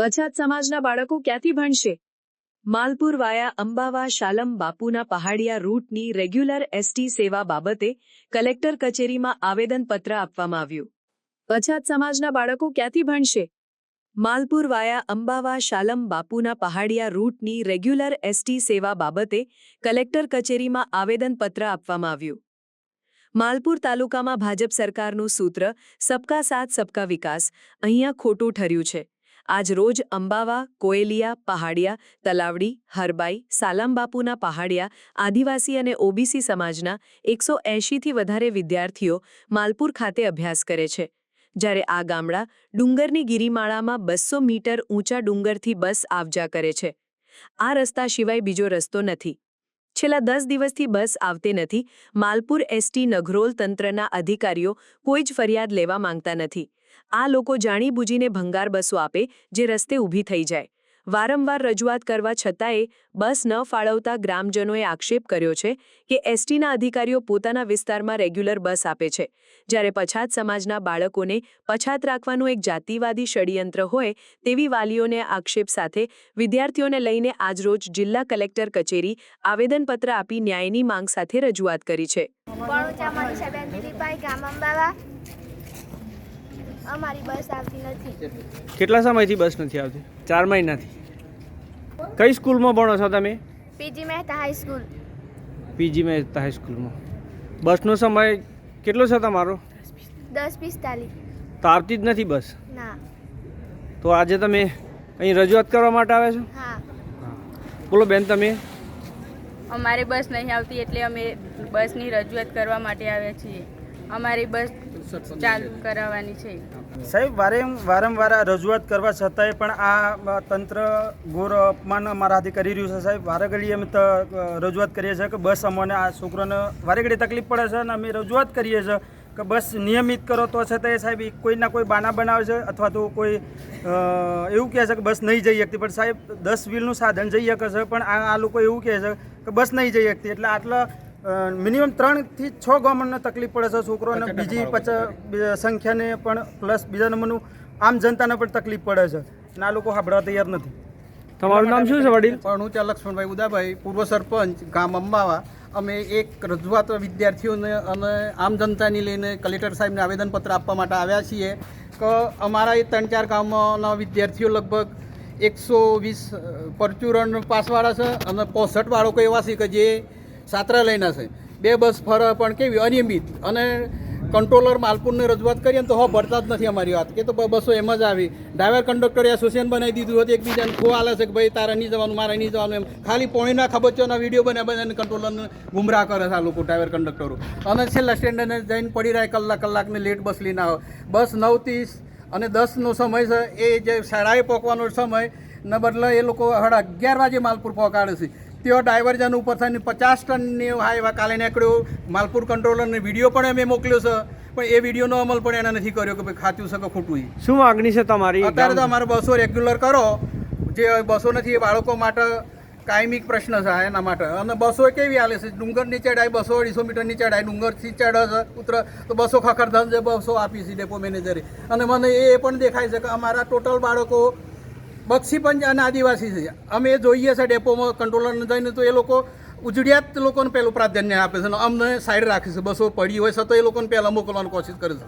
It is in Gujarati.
પછાત સમાજના બાળકો ક્યાંથી ભણશે? માલપુર વાયા અંબાવા શાલમ બાપુના પહાડિયા રૂટની રેગ્યુલર એસટી સેવા બાબતે કલેક્ટર કચેરીમાં આવેદનપત્ર આપવામાં આવ્યું. પછાત સમાજના બાળકો ક્યાંથી ભણશે? માલપુર વાયા અંબાવા શાલમ બાપુના પહાડિયા રૂટની રેગ્યુલર એસટી સેવા બાબતે કલેક્ટર કચેરીમાં આવેદનપત્ર આપવામાં આવ્યું. માલપુર તાલુકામાં ભાજપ સરકારનું સૂત્ર સબકા સાથ સબકા વિકાસ અહીંયા ખોટું ઠર્યું છે. આજ રોજ અંબાવા, કોયલિયા, પહાડિયા, તલાવડી, હરબાઈ, સાલામબાપુના પહાડિયા, આદિવાસી અને ઓબીસી સમાજના 180થી વધારે વિદ્યાર્થીઓ માલપુર ખાતે અભ્યાસ કરે છે. જ્યારે આ ગામડા ડુંગરની ગિરિમાળામાં 200 મીટર ઊંચા ડુંગરથી બસ આવજા કરે છે. આ રસ્તા સિવાય બીજો રસ્તો નથી. છેલ્લા 10 દિવસથી બસ આવતી નથી. માલપુર એસટી નઘરોલ તંત્રના અધિકારીઓ કોઈ જ ફરિયાદ લેવા માંગતા નથી. આ લોકો જાણીબૂજીને ભંગાર બસો આપે જે રસ્તે ઊભી થઈ જાય. વારંવાર રજૂઆત કરવા છતાંય બસ ન ફાળવતા ગ્રામજનોએ આક્ષેપ કર્યો છે કે એસટીના અધિકારીઓ પોતાના વિસ્તારમાં રેગ્યુલર બસ આપે છે, જ્યારે પછાત સમાજના બાળકોને પછાત રાખવાનું એક જાતિવાદી ષડયંત્ર હોય તેવી વાલીઓને આક્ષેપ સાથે વિદ્યાર્થીઓને લઈને આજરોજ જિલ્લા કલેક્ટર કચેરી આવેદનપત્ર આપી ન્યાયની માંગ સાથે રજૂઆત કરી છે. અમારી બસ આવતી નથી. કેટલા સમયથી બસ નથી આવતી? 4 મહિનાથી. કઈ સ્કૂલમાં ભણો છો તમે? P G Mehta high school. P G Mehta હાઈસ્કૂલમાં. બસનો સમય કેટલો છે તમારો? 10:45. તો આવતી જ નથી બસ? ના. તો આજે તમે અહીં રજૂઆત કરવા માટે આવ્યા છો? હા. બોલો બેન, તમે? અમારી બસ નહીં આવતી એટલે અમે બસની રજૂઆત કરવા માટે આવ્યા છીએ. અમારી બસ ચાલુ કરાવવાની છે. સાહેબ, વારંવાર રજૂઆત કરવા છતાંય પણ આ તંત્ર ઘોર અપમાન અમારાથી કરી રહ્યું છે. સાહેબ, વારે ઘડીએ અમે રજૂઆત કરીએ છીએ કે બસ અમને આ છોકરાને વારે ઘડી તકલીફ પડે છે અને અમે રજૂઆત કરીએ છીએ કે બસ નિયમિત કરો. તો છતાંય સાહેબ કોઈના કોઈ બાના બનાવે છે અથવા તો કોઈ એવું કહે છે કે બસ નહીં જઈ શકતી. પણ સાહેબ 10 વ્હીલનું સાધન જઈ શકે છે, પણ આ લોકો એવું કહે છે કે બસ નહીં જઈ શકતી. એટલે આટલા મિનિમમ 3 થી 6 ગામોને તકલીફ પડે છે છોકરોને, બીજી સંખ્યાને પણ પ્લસ બીજા નંબરનું આમ જનતાને પણ તકલીફ પડે છે અને આ લોકો સાંભળવા તૈયાર નથી. તમારું નામ શું છે વડીલ? હું ત્યાં લક્ષ્મણભાઈ ઉદાભાઈ, પૂર્વ સરપંચ ગામ અંબાવા. અમે એક રજૂઆત વિદ્યાર્થીઓને અને આમ જનતાની લઈને કલેક્ટર સાહેબને આવેદનપત્ર આપવા માટે આવ્યા છીએ કે અમારા એ 3-4 ગામના વિદ્યાર્થીઓ લગભગ 120 પરચુરણ પાસવાળા છે અને 65 બાળકો એવા છે કે જે છાત્રાલયના છે. 2 બસ ફરે પણ કેવી અનિયમિત, અને કંટ્રોલર માલપુરને રજૂઆત કરીએ તો ભરતા જ નથી અમારી વાત કે તો બસો એમ જ આવી. ડ્રાઈવર કંડક્ટરે એસોસિએશન બનાવી દીધું હતું, એકબીજાને ખો આલે છે કે ભાઈ તારે નહીં જવાનું, મારે નહીં જવાનું, એમ ખાલી પોણીના ખબચોના વિડીયો બનાવીને કંટ્રોલરને ગુમરાહ કરે છે આ લોકો ડ્રાઈવર કંડક્ટરો. અને છેલ્લા સ્ટેન્ડને જઈને પડી રહે કલાકને લેટ બસ લઈને આવે. બસ 9:30 અને 10નો સમય છે, એ જે શાળાએ પહોંચવાનો સમય ને બદલે એ લોકો 11:30 વાગે માલપુર પહોંચાડે છે. તેઓ ડાયવર્ઝન ઉપર થઈને 50 ટનની હાઈવા કાલે નીકળ્યો. માલપુર કંટ્રોલરને વિડીયો પણ અમે મોકલ્યો છે, પણ એ વિડીયોનો અમલ પણ એને નથી કર્યો કે ભાઈ ખાતું છે કે ખોટું. શું માગણી છે તમારી? અત્યારે તો અમારે બસો રેગ્યુલર કરો. જે બસો નથી એ બાળકો માટે કાયમી પ્રશ્ન છે એના માટે. અને બસો કેવી હાલે છે? ડુંગરની ચડાઈ 200-250 મીટરની ચડાઈ ડુંગરથી ચડે છે, ઉતરે તો બસો ખખડધન જે બસો આપી છે ડેપો મેનેજરે. અને મને એ પણ દેખાય છે કે અમારા ટોટલ બાળકો બક્ષીપંચ અને આદિવાસી છે. અમે જોઈએ છે ડેપોમાં કંટ્રોલરને જઈને તો એ લોકો ઉજળિયાત લોકોને પહેલું પ્રાધાન્ય આપે છે અને અમને સાઈડ રાખે છે. બસો પડી હોય છે તો એ લોકોને પહેલાં મોકલવાની કોશિશ કરે છે.